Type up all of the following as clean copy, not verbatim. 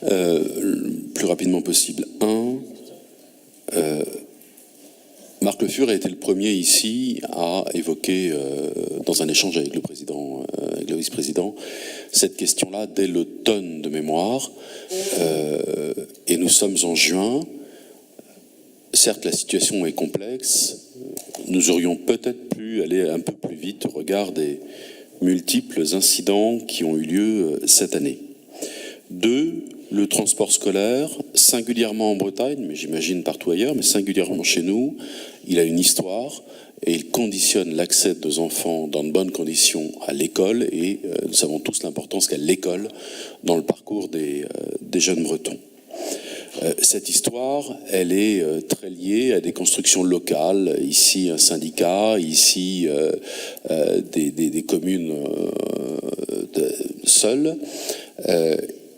Plus rapidement possible. Marc Le Fur a été le premier ici à évoquer, dans un échange avec le président, avec le vice-président, cette question-là dès l'automne de mémoire. Et nous sommes en juin. Certes, la situation est complexe. Nous aurions peut-être pu aller un peu plus vite au regard des multiples incidents qui ont eu lieu cette année. 2, le transport scolaire, singulièrement en Bretagne, mais j'imagine partout ailleurs, mais singulièrement chez nous, il a une histoire et il conditionne l'accès de nos enfants dans de bonnes conditions à l'école et nous savons tous l'importance qu'a l'école dans le parcours des jeunes Bretons. Cette histoire, elle est très liée à des constructions locales, ici un syndicat, ici des communes seules.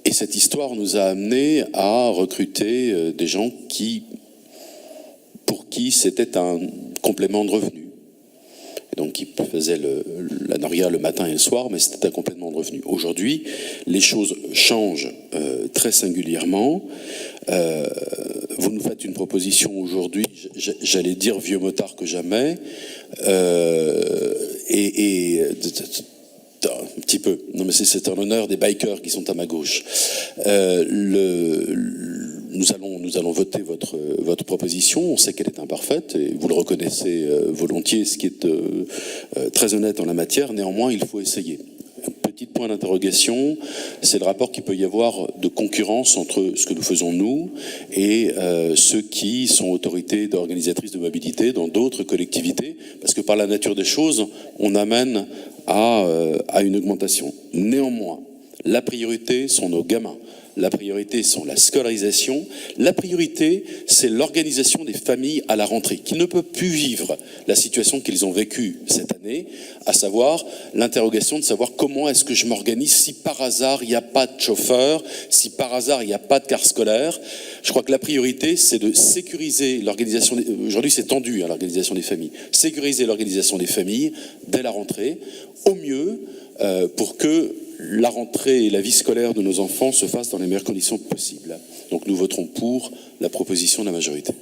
Et cette histoire nous a amené à recruter des gens pour qui c'était un complément de revenu. Et donc qui faisaient la noria le matin et le soir, mais c'était un complément de revenu. Aujourd'hui, les choses changent très singulièrement. Vous nous faites une proposition aujourd'hui, j'allais dire vieux motard que jamais, un petit peu. Non, mais c'est en l'honneur des bikers qui sont à ma gauche. Nous allons voter votre proposition. On sait qu'elle est imparfaite et vous le reconnaissez volontiers, ce qui est très honnête en la matière. Néanmoins, il faut essayer. Un petit point d'interrogation, c'est le rapport qu'il peut y avoir de concurrence entre ce que nous faisons nous et ceux qui sont autorités organisatrices de mobilité dans d'autres collectivités, parce que par la nature des choses, on amène à une augmentation. Néanmoins, la priorité sont nos gamins. La priorité sont la scolarisation. La priorité, c'est l'organisation des familles à la rentrée, qui ne peuvent plus vivre la situation qu'ils ont vécue cette année, à savoir l'interrogation de savoir comment est-ce que je m'organise si par hasard il n'y a pas de chauffeur, si par hasard il n'y a pas de car scolaire. Je crois que la priorité, c'est de sécuriser l'organisation. Aujourd'hui, c'est tendu, hein, l'organisation des familles. Sécuriser l'organisation des familles dès la rentrée, au mieux, pour que la rentrée et la vie scolaire de nos enfants se fassent dans les meilleures conditions possibles. Donc nous voterons pour la proposition de la majorité.